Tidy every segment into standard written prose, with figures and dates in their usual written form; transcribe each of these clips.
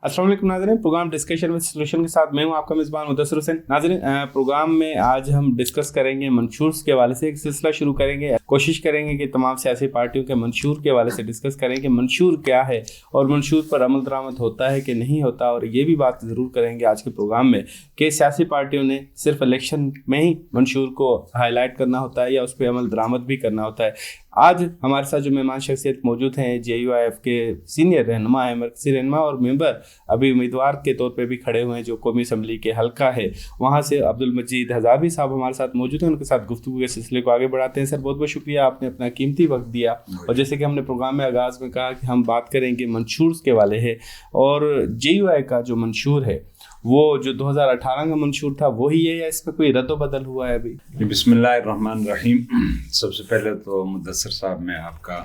अस्सलाम वालेकुम नाज़रीन, प्रोग्राम डिस्कशन विद सॉल्यूशन के साथ मैं हूं आपका मेज़बान मुदस्सिर हुसैन। नाज़रीन, प्रोग्राम में आज हम डिस्कस करेंगे मंशूर्स के हवाले से एक सिलसिला शुरू करेंगे। कोशिश करेंगे कि तमाम सियासी पार्टियों के मंशूर के हवाले से डिस्कस करें कि मंशूर क्या है और मंशूर पर अमल दरामद होता है कि नहीं होता। और ये भी बात ज़रूर करेंगे आज के प्रोग्राम में कि सियासी पार्टियों ने सिर्फ इलेक्शन में ही मंशूर को हाईलाइट करना होता है या उस पर अमल दरामद भी करना होता है। आज हमारे साथ जो मेहमान शख्सियत मौजूद हैं, JUIF के सीनियर रहनुमा हैं, मरकज़ी रहनुमा और मेंबर अभी उम्मीदवार के तौर पे भी खड़े हुए हैं जो कौमी असम्बली के हल्का है, वहाँ से अब्दुल मजीद हज़ावी साहब हमारे साथ मौजूद हैं। उनके साथ गुफ्तगू के सिलसिले को आगे बढ़ाते हैं। सर, बहुत बहुत शुक्रिया, आपने अपना कीमती वक्त दिया। और जैसे कि हमने प्रोग्राम में आगाज़ में कहा कि हम बात करेंगे मंशूर के वाले है, और JUI का जो मंशूर है वो जो 2018 का मंशूर था वही है या इसमें कोई रद्द-बदल हुआ है अभी? बिस्मिल्लाहिर्रहमानिर्रहीम। सबसे पहले तो मुदस्सिर साहब मैं आपका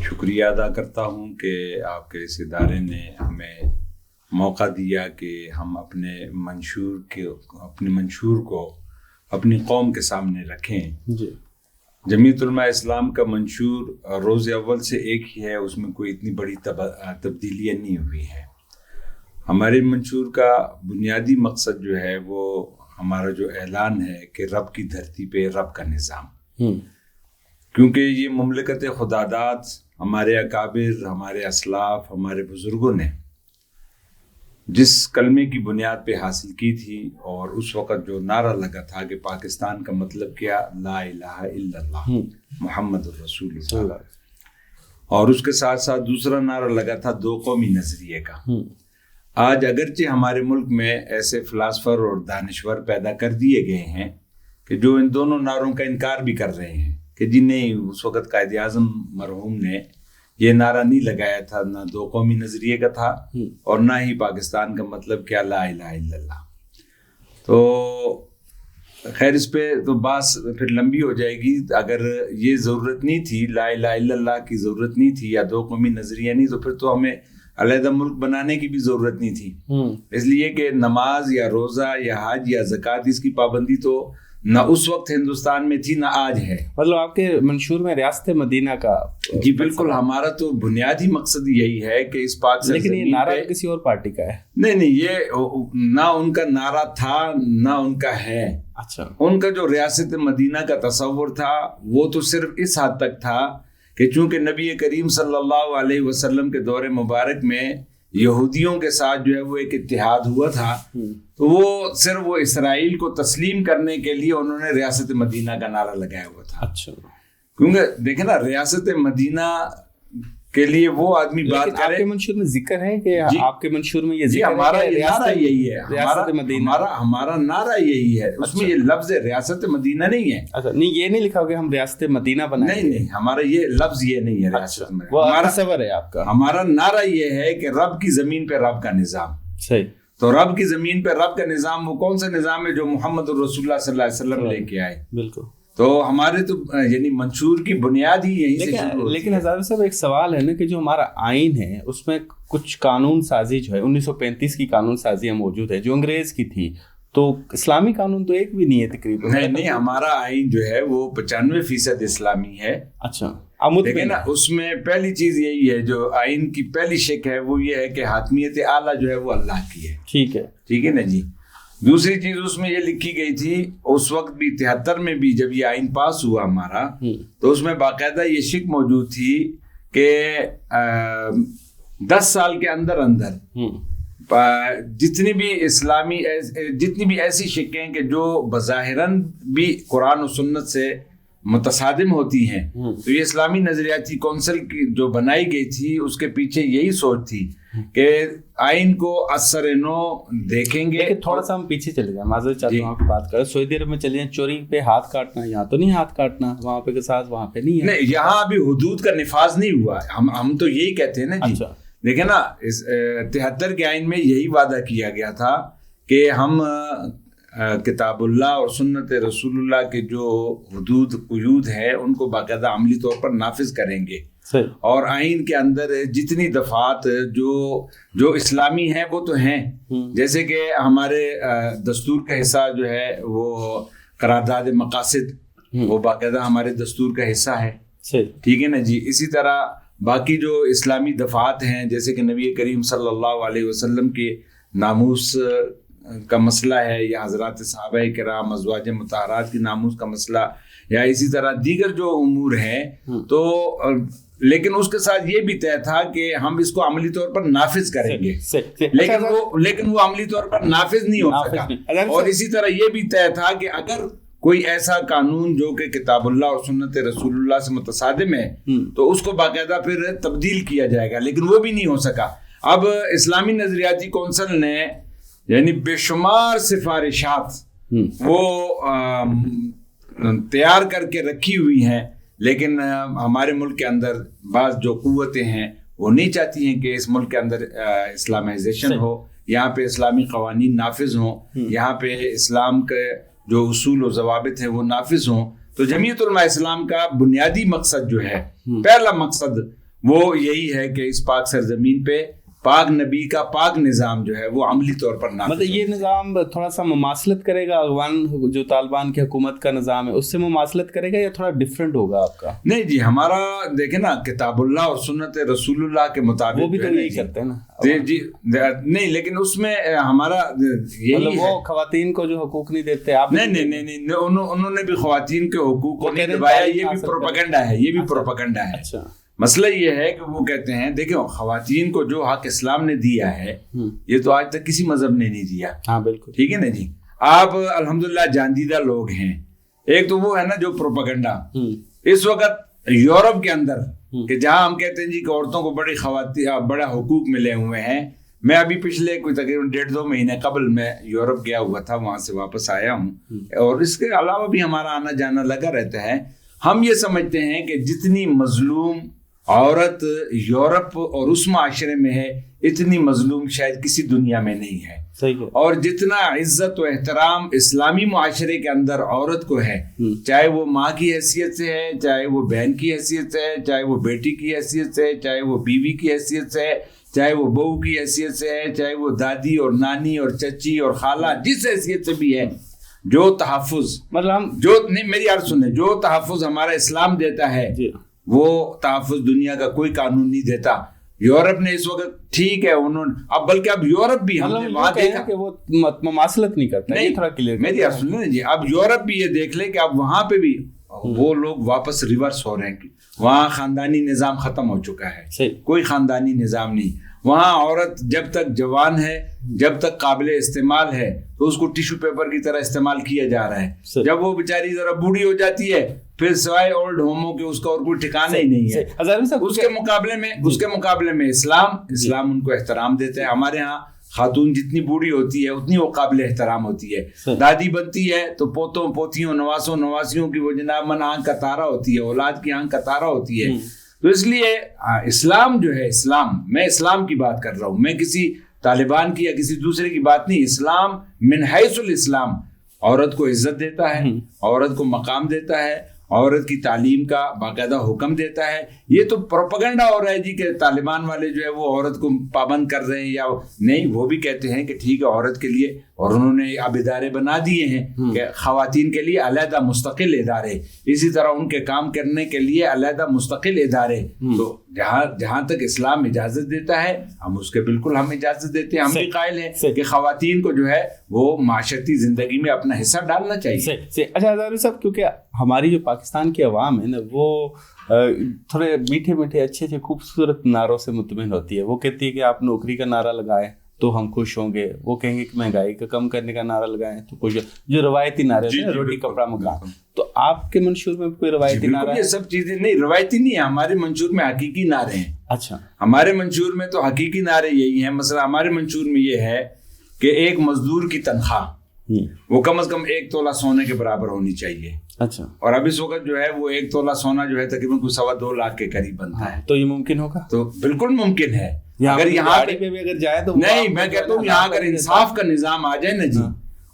शुक्रिया अदा करता हूँ कि आपके इस इदारे ने हमें मौका दिया कि हम अपने मंशूर को अपनी कौम के सामने रखें जी। जमीयत उलमा इस्लाम का मंशूर रोज़ अव्वल से एक ही है, उसमें कोई इतनी बड़ी तब्दीलियाँ नहीं हुई हैं। हमारे मंशूर का बुनियादी मकसद जो है वो हमारा जो ऐलान है कि रब की धरती पे रब का निज़ाम, क्योंकि ये मुमलिकत खुदादात हमारे अकाबिर, हमारे असलाफ, हमारे बुज़ुर्गों ने जिस कलमे की बुनियाद पे हासिल की थी, और उस वक़्त जो नारा लगा था कि पाकिस्तान का मतलब क्या, ला इलाहा इल्लल्लाह मुहम्मदुर रसूलुल्लाह, और उसके साथ साथ दूसरा नारा लगा था दो कौमी नज़रिए का। आज अगरचे हमारे मुल्क में ऐसे फ़िलासफ़र और दानिश्वर पैदा कर दिए गए हैं कि जो इन दोनों नारों का इनकार भी कर रहे हैं कि जी नहीं, उस वक़्त कायदे आज़म मरहूम ने ये नारा नहीं लगाया था, ना दो कौमी नज़रिए का था और ना ही पाकिस्तान का मतलब क्या, ला इलाहा इल्लल्लाह। तो खैर, इस पे तो बात फिर लंबी हो जाएगी। अगर ये ज़रूरत नहीं थी, ला इलाहा इल्लल्लाह की ज़रूरत नहीं थी या दो कौमी नज़रिया नहीं, तो फिर तो हमें अलहदा मुल्क बनाने की भी ज़रूरत नहीं थी। इसलिए कि नमाज या रोज़ा या हज या ज़कात, इसकी पाबंदी तो ना उस वक्त हिंदुस्तान में थी ना आज है। मतलब आपके मंशूर में रियासत मदीना का? जी बिल्कुल, हमारा तो बुनियादी मकसद यही है कि इस पाक से। लेकिन ये नारा किसी और पार्टी का है? नहीं, ये ना उनका नारा था ना उनका है। अच्छा, उनका जो रियासत मदीना का तस्वुर था वो तो सिर्फ इस हद तक था कि चूंकि नबी करीम सल्लल्लाहु अलैहि वसल्लम के दौरे मुबारक में यहूदियों के साथ जो है वो एक इत्तिहाद हुआ था, तो वो सिर्फ वो इसराइल को तस्लीम करने के लिए उन्होंने रियासत मदीना का नारा लगाया हुआ था। अच्छा, क्योंकि देखे ना, रियासत मदीना के लिए वो आदमी बात करे। आपके मंशूर में जिक्र है कि आपके मंशूर में ये जिक्र हमारा है? नारा यही है, हमारा नारा यही है। उसमें ये लफ्ज रियासत मदीना नहीं है। अच्छा, नहीं, ये नहीं लिखा कि हम रियासत मदीना बनाएंगे? नहीं, हमारा ये लफ्ज ये नहीं है रियासत में। हमारा सबर है आपका। हमारा नारा ये है कि रब की जमीन पे रब का निजाम। सही। तो रब की जमीन पे रब का निजाम वो कौन सा निजाम है? जो मोहम्मद रसूलुल्लाह सल्लल्लाहु अलैहि वसल्लम लेके आए। बिल्कुल। तो हमारे तो यानी मंशूर की बुनियाद ही यहीं से शुरू होती है। लेकिन हज़ावी साहब, एक सवाल है ना कि जो हमारा आइन है उसमें कुछ कानून साजी जो है 1935 की कानून साजियाँ मौजूद है जो अंग्रेज़ की थी, तो इस्लामी कानून तो एक भी नहीं है तकरीबन। नहीं, हमारा आइन जो है वो 95% इस्लामी है। अच्छा, देखिए ना, उसमें पहली चीज यही है, जो आइन की पहली शिक है वो ये है कि हाकमियत आला जो है वो अल्लाह की है। ठीक है ना जी। दूसरी चीज उसमें ये लिखी गई थी उस वक्त भी, 73 में भी जब ये आइन पास हुआ हमारा, तो उसमें बाकायदा ये शिक मौजूद थी कि 10 साल के अंदर जितनी भी ऐसी शिकें कि जो बज़ाहिरन भी कुरान और सुन्नत से मुतसादिम होती हैं, तो ये इस्लामी नजरियाती कौंसिल की जो बनाई गई थी उसके पीछे यही सोच थी कि आइन को असर नो देखेंगे। लेकिन थोड़ा सा हम पीछे चले जाए, माजूर चाहता हूँ आपकी बात करें, सऊदी अरब में चले जाए, चोरी पे हाथ काटना, यहाँ तो नहीं हाथ काटना, वहाँ पे के साथ वहाँ पे नहीं है। नहीं, यहाँ अभी हुदूद का निफाज नहीं हुआ। हम तो यही कहते हैं ना जी। अच्छा। देखे ना, इस 73 के आइन में यही वादा किया गया था कि हम किताबुल्लाह और सुन्नत रसूलुल्लाह के जो हुदूद कुयूद है उनको बाकायदा अमली तौर पर नाफिज करेंगे, और आइन के अंदर जितनी दफात जो इस्लामी हैं वो तो हैं, जैसे कि हमारे दस्तूर का हिस्सा जो है वो करारदाद मकासिद, वो बाकायदा हमारे दस्तूर का हिस्सा है। ठीक है ना जी। इसी तरह باقی جو اسلامی دفعات ہیں جیسے کہ نبی کریم صلی اللہ علیہ وسلم کے ناموس کا مسئلہ ہے یا حضرات صحابہ کرام ازواج مطہرات کی ناموس کا مسئلہ یا اسی طرح دیگر جو امور ہیں تو لیکن اس کے ساتھ یہ بھی طے تھا کہ ہم اس کو عملی طور پر نافذ کریں گے لیکن وہ عملی طور پر نافذ نہیں ہو سکا اور اسی طرح یہ بھی طے تھا کہ اگر کوئی ایسا قانون جو کہ کتاب اللہ اور سنت رسول اللہ سے متصادم ہے تو اس کو باقاعدہ پھر تبدیل کیا جائے گا لیکن وہ بھی نہیں ہو سکا. اب اسلامی نظریاتی کونسل نے یعنی بے شمار سفارشات وہ تیار کر کے رکھی ہوئی ہیں لیکن ہمارے ملک کے اندر بعض جو قوتیں ہیں وہ نہیں چاہتی ہیں کہ اس ملک کے اندر اسلامائزیشن ہو, یہاں پہ اسلامی قوانین نافذ ہوں, یہاں پہ اسلام کے جو اصول و ضوابط ہیں وہ نافذ ہوں. تو جمعیت علماء اسلام کا بنیادی مقصد جو ہے, پہلا مقصد وہ یہی ہے کہ اس پاک سرزمین پہ پاک نبی کا پاک نظام جو ہے وہ عملی طور پر نافذ مطلب یہ نظام تھوڑا سا مماثلت کرے گا افغان جو طالبان کی حکومت کا نظام ہے اس سے مماثلت کرے گا یا تھوڑا ڈفرینٹ ہوگا آپ کا؟ نہیں جی, ہمارا دیکھیں نا کتاب اللہ اور سنت رسول اللہ کے مطابق وہ بھی تو یہی کرتے ہیں نا جی نہیں, لیکن اس میں ہمارا یہی وہ خواتین کو جو حقوق نہیں دیتے آپ نہیں انہوں نے بھی خواتین کے حقوق کو نہیں دبایا, یہ بھی پروپیگنڈا ہے, یہ بھی پروپیگنڈا ہے. اچھا مسئلہ یہ ہے کہ وہ کہتے ہیں دیکھو خواتین کو جو حق اسلام نے دیا ہے یہ تو آج تک کسی مذہب نے نہیں دیا. ہاں بالکل ٹھیک ہے نا جی. آپ الحمدللہ جاندیدہ لوگ ہیں. ایک تو وہ ہے نا جو پروپیگنڈا اس وقت یورپ کے اندر کہ جہاں ہم کہتے ہیں جی کہ عورتوں کو بڑے حقوق ملے ہوئے ہیں. میں ابھی پچھلے کوئی تقریباً 1.5-2 مہینے قبل میں یورپ گیا ہوا تھا, وہاں سے واپس آیا ہوں اور اس کے علاوہ بھی ہمارا آنا جانا لگا رہتا ہے. ہم یہ سمجھتے ہیں کہ جتنی مظلوم عورت یورپ اور اس معاشرے میں ہے اتنی مظلوم شاید کسی دنیا میں نہیں ہے. اور جتنا عزت و احترام اسلامی معاشرے کے اندر عورت کو ہے, چاہے وہ ماں کی حیثیت سے ہے, چاہے وہ بہن کی حیثیت سے ہے, چاہے وہ بیٹی کی حیثیت سے ہے, چاہے وہ بیوی کی حیثیت سے ہے, چاہے وہ بہو کی حیثیت سے ہے, چاہے وہ دادی اور نانی اور چچی اور خالہ جس حیثیت سے بھی ہے, جو تحفظ مطلب جو نہیں میری عرض سنیں, جو تحفظ ہمارا اسلام دیتا ہے وہ تحفظ دنیا کا کوئی قانون نہیں دیتا. یورپ نے اس وقت ٹھیک ہے انہوں نے اب بلکہ اب یورپ بھی ہم نے وہاں دیکھا کہ وہ مماثلت نہیں کرتا. یہ تھوڑا کلیئر میری بات سنیں جی, اب یورپ بھی یہ دیکھ لے کہ اب وہاں پہ بھی وہ لوگ واپس ریورس ہو رہے ہیں. وہاں خاندانی نظام ختم ہو چکا ہے, کوئی خاندانی نظام نہیں. وہاں عورت جب تک جوان ہے, جب تک قابل استعمال ہے تو اس کو ٹیشو پیپر کی طرح استعمال کیا جا رہا ہے. جب وہ بیچاری ذرا بوڑھی ہو جاتی ہے پھر سوائے اولڈ ہوموں کے اس کا اور کوئی ٹھکانہ ہی نہیں ہے. اس کے مقابلے میں اسلام ان کو احترام دیتا ہے. ہمارے ہاں خاتون جتنی بوڑھی ہوتی ہے اتنی وہ قابل احترام ہوتی ہے. دادی بنتی ہے تو پوتوں پوتیوں نواسوں نواسیوں کی وہ جناب من آنکھ کا تارا ہوتی ہے, اولاد کی آنکھ کا تارا ہوتی ہے. تو اس لیے اسلام جو ہے, میں اسلام کی بات کر رہا ہوں, میں کسی طالبان کی یا کسی دوسرے کی بات نہیں. اسلام من حیث الاسلام عورت کو عزت دیتا ہے, عورت کو مقام دیتا ہے, عورت کی تعلیم کا باقاعدہ حکم دیتا ہے. یہ تو پروپیگنڈا ہو رہا ہے جی کہ طالبان والے جو ہے وہ عورت کو پابند کر رہے ہیں یا نہیں. وہ بھی کہتے ہیں کہ ٹھیک ہے عورت کے لیے, اور انہوں نے اب ادارے بنا دیے ہیں کہ خواتین کے لیے علیحدہ مستقل ادارے, اسی طرح ان کے کام کرنے کے لیے علیحدہ مستقل ادارے. تو جہاں تک اسلام اجازت دیتا ہے ہم اس کے بالکل ہم اجازت دیتے ہیں. ہم بھی قائل ہیں کہ خواتین کو جو ہے وہ معاشرتی زندگی میں اپنا حصہ ڈالنا چاہیے. اچھا ہزاری صاحب, کیونکہ ہماری جو پاکستان کی عوام ہے نا وہ تھوڑے میٹھے میٹھے اچھے اچھے خوبصورت نعروں سے مطمئن ہوتی ہے. وہ کہتی ہے کہ آپ نوکری کا نعرہ لگائیں تو ہم خوش ہوں گے, وہ کہیں گے کہ مہنگائی کا کم کرنے کا نعرہ لگائیں تو خوش. جو روایتی نعرے ہوتے ہیں روٹی کپڑا مکان, تو آپ کے منشور میں کوئی روایتی نعرہ؟ یہ سب چیزیں نہیں روایتی نہیں ہے, ہمارے منشور میں حقیقی نعرے ہیں. اچھا, ہمارے منشور میں تو حقیقی نعرے یہی ہیں. مثلا ہمارے منشور میں یہ ہے کہ ایک مزدور کی تنخواہ وہ کم از کم 1 تولہ سونے کے برابر ہونی چاہیے. اچھا, اور اب اس وقت جو ہے وہ 1 تولہ سونا جو ہے تقریباً 2.25 لاکھ کے قریب بنتا ہے. تو یہ ممکن ہوگا؟ تو بالکل ممکن ہے. اگر یہاں پہ بھی اگر جائے تو نہیں, میں کہتا ہوں یہاں اگر انصاف کا نظام آ جائے نا جی,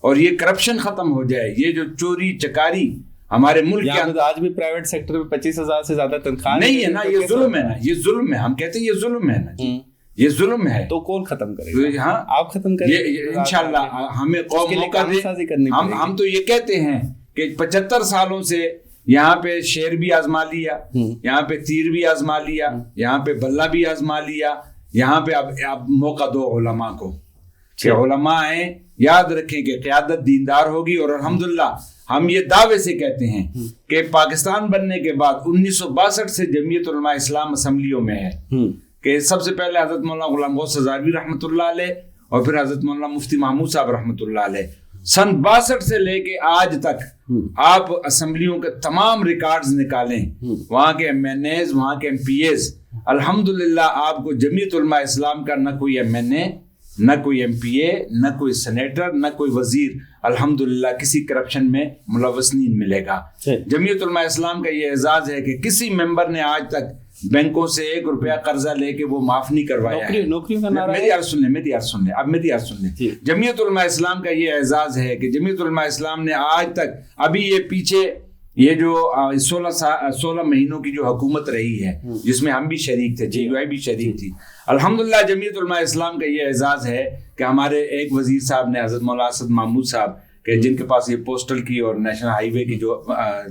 اور یہ کرپشن ختم ہو جائے, یہ جو چوری چکاری ہمارے ملک کے اندر آج بھی پرائیویٹ سیکٹر میں 25,000 سے زیادہ تنخواہ نہیں ہے نا, یہ ظلم ہے نا, یہ ظلم ہے. ہم کہتے ہیں یہ ظلم ہے نا جی, یہ ظلم ہے. تو کون ختم کرے گا؟ ہاں آپ ختم کریں انشاءاللہ. ہمیں قوم موقع دے. ہم تو یہ کہتے ہیں کہ 75 سالوں سے यहाँ पे शेर भी आजमा लिया, यहाँ पे तीर भी आजमा लिया, यहाँ पे बल्ला भी आजमा लिया। यहाँ पे अब मौका दो उलमा को कि उलमा आए, याद रखें कि क़यादत दीनदार होगी। और अल्हम्दुलिल्लाह हम ये दावे से कहते हैं कि पाकिस्तान बनने के बाद 1962 से जमीयत उलमा इस्लाम असम्बलियों में है कि सबसे पहले हज़रत मौलाना गुलाम गौस हज़ारवी रहमतुल्लाह अलैह और फिर हज़रत मौलाना मुफ्ती महमूद साहब रहमतुल्लाह अलैह। सन 62 से लेके आज तक आप असम्बलियों के तमाम रिकॉर्ड्स निकालें, वहाँ के MNAs, वहाँ के MPAs, अल्हम्दुलिल्लाह आपको जमीयत उलमा इस्लाम का न कोई MNA, न कोई MPA, न कोई सेनेटर, न कोई वजीर अल्हम्दुलिल्लाह किसी करप्शन में मुलव्वस नहीं मिलेगा। जमीयत उलमा इस्लाम का ये एजाज है कि किसी मेंबर ने आज तक बैंकों से 1 रुपया कर्जा लेके वो माफ नहीं करवाया है। नौकरियों का नारा मेरी अर्ज सुन ले। जमीयत उलमा इस्लाम का ये एजाज है कि जमीयत उलमा इस्लाम ने आज तक, अभी ये पीछे ये जो 16 महीनों की जो हुकूमत रही है जिसमें हम भी शरीक थे, JUI भी शरीक थी, अल्हम्दुलिल्लाह जमीयत उलमा इस्लाम का ये एजाज है कि हमारे एक वजीर साहब ने, हज़रत मौलाना असद महमूद साहब के, जिनके पास ये पोस्टल की और नेशनल हाईवे की जो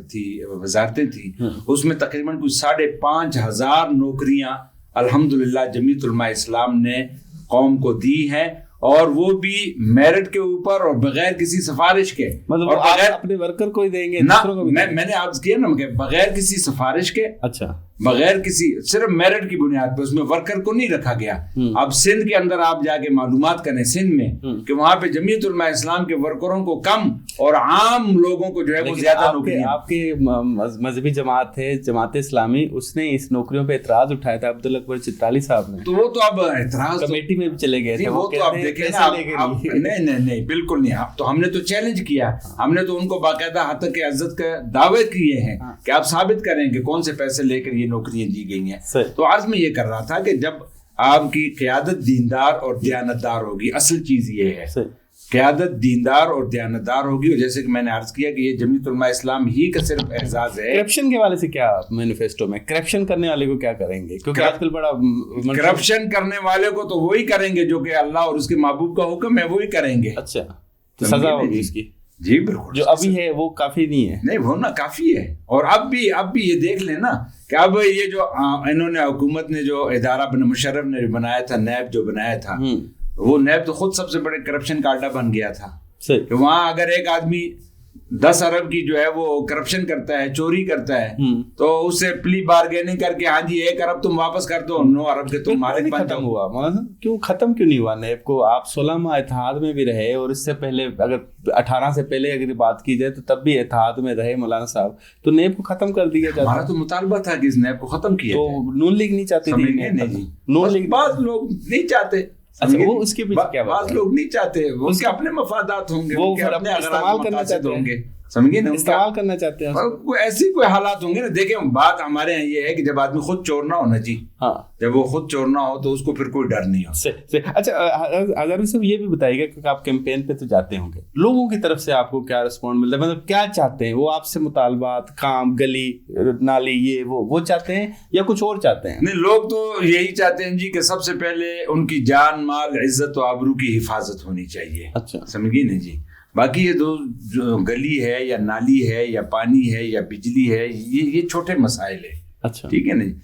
थी वजारतें थी, उसमें तकरीबन कुछ 5,500 नौकरियां अल्हम्दुलिल्लाह जमीयत उलमा इस्लाम ने कौम को दी हैं, और वो भी मेरिट के ऊपर और बगैर किसी सिफारिश के। मतलब और आप अपने वर्कर को ही देंगे ना, दूसरों को भी मैंने अर्ज किया ना कि बगैर किसी सिफारिश के, अच्छा, बगैर किसी, सिर्फ मेरिट की बुनियाद पर, उसमें वर्कर को नहीं रखा गया। अब सिंध के अंदर आप जाके मालूमात करें सिंध में कि वहां पे जमीयत उलमा इस्लाम के वर्करों को कम और आम लोगों को जो है वो ज्यादा नौकरियां। आपके मजहबी जमात है जमात इस्लामी, उसने इस नौकरियों पे एतराज उठाया था अब्दुल अकबर चित्राली साहब ने, तो वो तो अब एतराज कमेटी में भी चले गए थे। वो तो आप देखें ना, नहीं बिल्कुल नहीं। अब तो हमने तो चैलेंज किया, हमने तो उनको बाकायदा हक के इज्जत के दावे किए हैं कि आप साबित करें कि कौन से पैसे लेकर ये नौकरियां दी गई हैं। तो आज मैं ये कर रहा था कि जब आपकी क़यादत दीनदार और दयानतदार होगी, असल चीज ये है क़यादत दीनदार और दयानतदार होगी। और जैसे कि मैंने अर्ज किया कि ये जमीयत उलमा इस्लाम ही का सिर्फ एहसास है। करप्शन के वाले से क्या मैनिफेस्टो में, करप्शन करने वाले को क्या करेंगे? क्योंकि आजकल बड़ा करप्शन करने वाले को तो वही करेंगे जो कि अल्लाह और उसके महबूब का हुक्म है, वही करेंगे। अच्छा, तो सजा होगी इसकी? जी बिल्कुल। जो अभी है वो काफी नहीं है? नहीं, वो ना काफी है। और अब भी ये देख लेना कि अब ये जो इन्होंने हुकूमत ने जो इदारा मुशर्रफ ने बनाया था, नैब जो बनाया था, वो नैब तो खुद सबसे बड़े करप्शन का अड्डा बन गया था। कि वहां अगर एक आदमी 10 अरब की जो है वो करप्शन करता है, चोरी करता है, तो उससे प्ली बार्गेनिंग करके हाँ जी 1 अरब तुम वापस कर दो, 9 अरब के तुम मालिक बन जाओ। हुआ क्यों खत्म क्यों नहीं हुआ नैब को? आप 16 माह इत्तेहाद में भी रहे, और इससे पहले अगर 18 से पहले अगर बात की जाए तो तब भी इत्तेहाद में रहे मौलाना साहब, तो नैब को खत्म कर दिया जाता। हमारा तो मुतालबा था कि इस नैब को खत्म किया। तो नून लीग नहीं चाहती थी? नून लीग बाद लोग नहीं चाहते। अच्छा, वो उसके पीछे क्या बात है? लोग नहीं चाहते, वो उसके अपने मफादात होंगे, वो अपने इस्तेमाल करना चाहते होंगे, समझिए ना, इस्तेमाल करना चाहते हैं। कोई ऐसी कोई हालात होंगे ना। देखिए बात हमारे यहाँ ये है कि जब आदमी खुद चोर ना हो ना जी, हाँ, जब वो खुद चोर ना हो तो उसको फिर कोई डर नहीं हो। अच्छा, हज़ारवी साहब ये भी बताइएगा कि आप कैंपेन पे तो जाते होंगे, लोगों की तरफ से आपको क्या रिस्पॉन्ड मिलता है? मतलब क्या चाहते हैं वो आपसे? मुतालबात, काम, गली नाली, ये वो चाहते हैं या कुछ और चाहते हैं? नहीं, लोग तो यही चाहते हैं जी कि सबसे पहले उनकी जान माल इज्जत और आबरू की हिफाजत होनी चाहिए। अच्छा, समझिए ना जी। बाकी ये जो गली है या नाली है या पानी है या बिजली है, ये छोटे मसाइल है। अच्छा, ठीक है ना जी।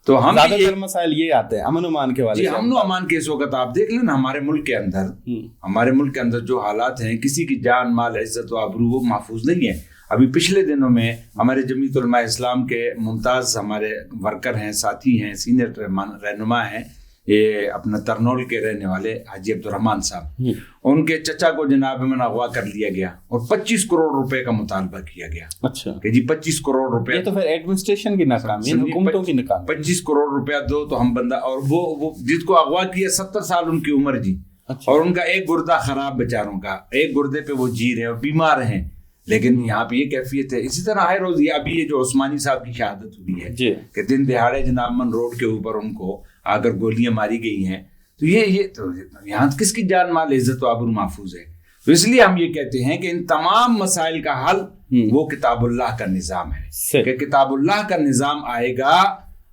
तो हम ज्यादातर मसाइल ये आते हैं अमन अमान के वाले। जी, अमन अमान के इस वक्त आप देख लेना हमारे मुल्क के अंदर जो हालात हैं, किसी की जान माल इज्जत और आबरू वो महफूज नहीं है। अभी पिछले दिनों में हमारे जमीयत उलमा इस्लाम के मुमताज हमारे वर्कर हैं, साथी हैं, सीनियर रहनुमा हैं, ये अपना तरनौल के रहने वाले हाजी अब्दुर्रहमान साहब, उनके चचा को जनाब में अगवा कर लिया गया और 25 करोड़ रुपए का मुतालबा किया गया। अच्छा, कि जी 25 करोड़ रुपए। ये तो फिर एडमिनिस्ट्रेशन की नाकामी है, हुकूमतों की नाकामी। 25 करोड़ रुपया दो तो हम बंदा, और वो जिसको अगवा किया 70 साल उनकी उम्र जी। अच्छा। और उनका एक गुर्दा खराब बेचारों का, एक गुर्दे पे वो जी रहे हैं, बीमार हैं, लेकिन यहाँ पे ये कैफियत है। इसी तरह हर रोज अभी ये जो उस्मानी साहब की शहादत हुई है कि दिन दिहाड़े जनाब मन रोड के ऊपर उनको अगर गोलियां मारी गई हैं, तो ये तो यहाँ किसकी जान माल इज्जत आबरू महफूज है। तो इसलिए हम ये कहते हैं कि इन तमाम मसाइल का हल वो किताबुल्लाह का निज़ाम है। कि किताबुल्लाह का निज़ाम आएगा,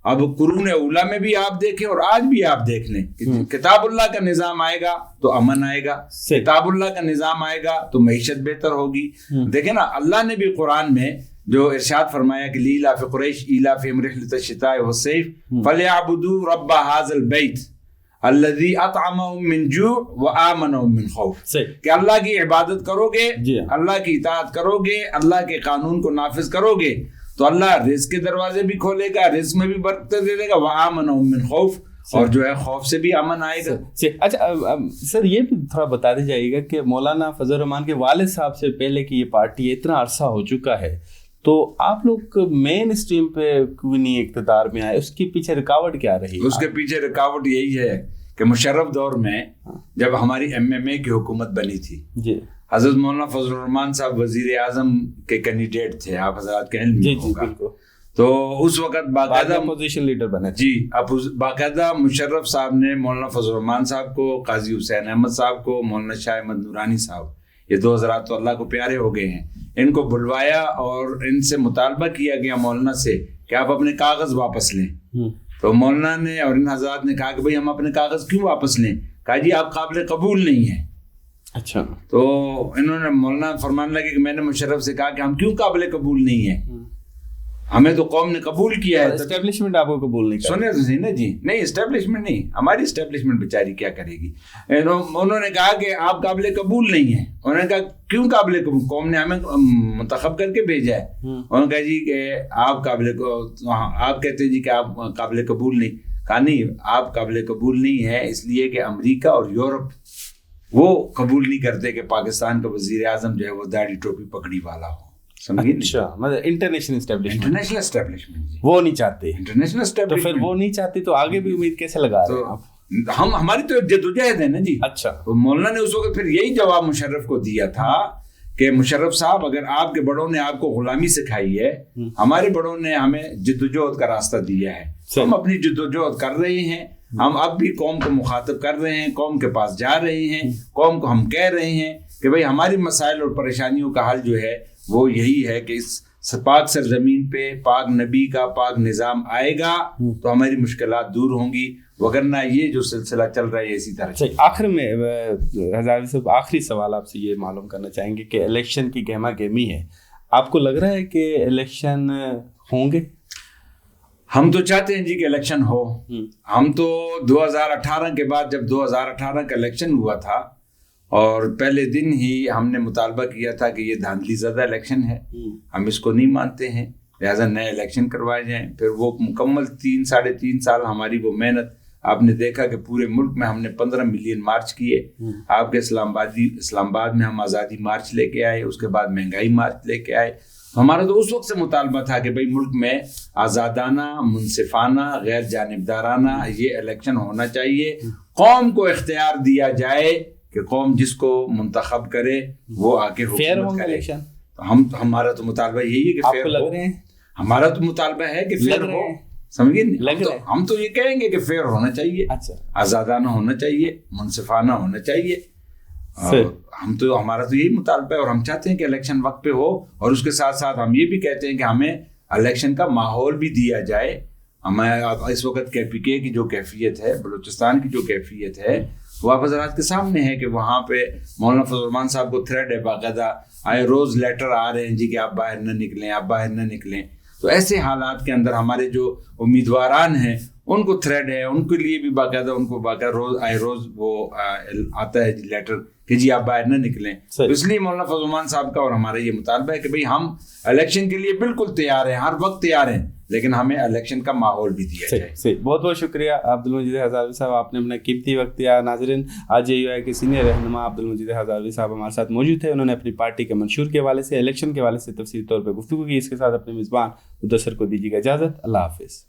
اب قرون اولا میں بھی آپ دیکھیں اور آج بھی آپ دیکھ لیں کتاب اللہ کا نظام آئے گا تو امن آئے گا, کتاب اللہ کا نظام آئے گا تو معیشت بہتر ہوگی. دیکھیں نا, اللہ نے بھی قرآن میں جو ارشاد فرمایا کہ لیلاف قریش ایلافہم رحلۃ الشتاء والصیف فلیعبدوا رب ھذا البیت الذی اطعمہم من جوع وآمنہم من خوف, کہ اللہ کی عبادت کرو گے, اللہ کی اطاعت کرو گے, اللہ کے قانون کو نافذ کرو گے تو اللہ رزق کے دروازے بھی کھولے گا, رزق میں بھی برکت دے دے گا, وآمنہم من خوف, اور جو ہے خوف سے بھی امن آئے گا. اچھا سر, یہ بھی تھوڑا بتا دے جائے گا کہ مولانا فضل الرحمان کے والد صاحب سے پہلے کی یہ پارٹی اتنا عرصہ ہو چکا ہے, تو آپ لوگ مین اسٹریم پہ کیوں نہیں اقتدار میں آئے؟ اس کے پیچھے رکاوٹ کیا رہی؟ اس کے پیچھے رکاوٹ یہی ہے کہ مشرف دور میں جب ہماری MMA کی حکومت بنی تھی, حضرت مولانا فضل الرحمان صاحب وزیر اعظم کے کینڈیڈیٹ تھے, آپ حضرات کے علم میں ہوگا. تو اس وقت باقاعدہ اپوزیشن لیڈر بنے. جی, باقاعدہ مشرف صاحب نے مولانا فضل الرحمان صاحب کو, قاضی حسین احمد صاحب کو, مولانا شاہ احمد نورانی صاحب, یہ 2 حضرات تو اللہ کو پیارے ہو گئے ہیں, ان کو بلوایا اور ان سے مطالبہ کیا گیا مولانا سے کہ آپ اپنے کاغذ واپس لیں. تو مولانا نے اور ان حضرات نے کہا کہ بھئی ہم اپنے کاغذ کیوں واپس لیں؟ کہا جی آپ قابل قبول نہیں ہیں. اچھا. تو انہوں نے, مولانا فرمان لگے کہ میں نے مشرف سے کہا کہ ہم کیوں قابل قبول نہیں ہیں, ہمیں تو قوم نے قبول کیا ہے. اسٹیبلشمنٹ آپ کو قبول نہیں کرتی. سنیں تو صحیح نا جی, نہیں اسٹیبلشمنٹ نہیں, ہماری اسٹیبلشمنٹ بیچاری کیا کرے گی. انہوں نے کہا کہ آپ قابل قبول نہیں ہیں. انہوں نے کہا کیوں قابل قبول, قوم نے ہمیں منتخب کر کے بھیجا ہے. انہوں نے کہا جی کہ آپ آپ کہتے ہیں جی کہ آپ قابل قبول نہیں. کہا نہیں, آپ قابل قبول نہیں ہے اس لیے کہ امریکہ اور یورپ وہ قبول نہیں کرتے کہ پاکستان کا وزیر اعظم جو ہے وہ داڑھی ٹوپی پکڑی والا ہو. اچھا, مطلب انٹرنیشنل اسٹیبلشمنٹ وہ نہیں چاہتے. انٹرنیشنل اسٹیبلشمنٹ, تو پھر وہ نہیں چاہتے تو آگے بھی امید کیسے لگا رہے ہیں آپ؟ ہماری تو جدوجہد ہے نا جی. اچھا. مولانا نے اس وقت پھر یہی جواب مشرف کو دیا تھا کہ مشرف صاحب, اگر آپ کے بڑوں نے آپ کو غلامی سکھائی ہے, ہمارے بڑوں نے ہمیں جدوجہد کا راستہ دیا ہے, ہم اپنی جدوجہد کر رہے ہیں. ہم اب بھی قوم کو مخاطب کر رہے ہیں, قوم کے پاس جا رہے ہیں, قوم کو ہم کہہ رہے ہیں کہ بھئی ہماری مسائل اور پریشانیوں کا حل جو ہے وہ یہی ہے کہ اس پاک سرزمین پہ پاک نبی کا پاک نظام آئے گا تو ہماری مشکلات دور ہوں گی, وگرنہ یہ جو سلسلہ چل رہا ہے اسی طرح. آخر میں ہزاروی صاحب, آخری سوال آپ سے یہ معلوم کرنا چاہیں گے کہ الیکشن کی گہما گہمی ہے, آپ کو لگ رہا ہے کہ الیکشن ہوں گے؟ ہم تو چاہتے ہیں جی کہ الیکشن ہو. ہم تو 2018 کے بعد, جب 2018 کا الیکشن ہوا تھا اور پہلے دن ہی ہم نے مطالبہ کیا تھا کہ یہ دھاندلی زدہ الیکشن ہے, ہم اس کو نہیں مانتے ہیں, لہٰذا نئے الیکشن کروائے جائیں. پھر وہ مکمل 3-3.5 سال ہماری وہ محنت, آپ نے دیکھا کہ پورے ملک میں ہم نے 15 ملین مارچ کیے. آپ کے اسلام آباد میں ہم آزادی مارچ لے کے آئے, اس کے بعد مہنگائی مارچ لے کے آئے. ہمارا تو اس وقت سے مطالبہ تھا کہ بھئی ملک میں آزادانہ, منصفانہ, غیر جانبدارانہ یہ الیکشن ہونا چاہیے. قوم کو اختیار دیا جائے کہ قوم جس کو منتخب کرے وہ آ کے حکومت کرے. ہمارا تو مطالبہ یہی ہے کہ فیئر ہو. ہمارا تو مطالبہ ہے کہ فیئر ہو, سمجھیے. ہم تو یہ کہیں گے کہ فیئر ہونا چاہیے, آزادانہ ہونا چاہیے, منصفانہ ہونا چاہیے. ہمارا تو یہی مطالبہ ہے اور ہم چاہتے ہیں کہ الیکشن وقت پہ ہو, اور اس کے ساتھ ساتھ ہم یہ بھی کہتے ہیں کہ ہمیں الیکشن کا ماحول بھی دیا جائے. ہمیں اس وقت KPK کی جو کیفیت ہے, بلوچستان کی جو کیفیت ہے, وہ آپ حضرات کے سامنے ہے کہ وہاں پہ مولانا فضل الرحمان صاحب کو تھریڈ ہے, باقاعدہ آئے روز لیٹر آ رہے ہیں جی کہ آپ باہر نہ نکلیں, آپ باہر نہ نکلیں. تو ایسے حالات کے اندر ہمارے جو امیدواران ہیں ان کو تھریڈ ہے, ان کے لیے بھی باقاعدہ ان کو باقاعدہ روز وہ آتا ہے لیٹر کہ جی آپ باہر نہ نکلیں. تو اس لیے مولانا فضل الرحمان صاحب کا اور ہمارا یہ مطالبہ ہے کہ بھئی ہم الیکشن کے لیے بالکل تیار ہیں, ہر وقت تیار ہیں, لیکن ہمیں الیکشن کا ماحول بھی دیا جائے. بہت بہت شکریہ عبدالمجید ہزاروی صاحب, آپ نے اپنا قیمتی وقت دیا. ناظرین, آج یہ ہے کہ سینئر رہنما عبدالمجید ہزاروی صاحب ہمارے ساتھ موجود تھے. انہوں نے اپنی پارٹی کے منشور کے حوالے سے, الیکشن کے حوالے سے تفصیلی طور پہ گفتگو کی. اس کے ساتھ اپنے میزبان مدثر کو دیجیے گا اجازت. اللہ حافظ.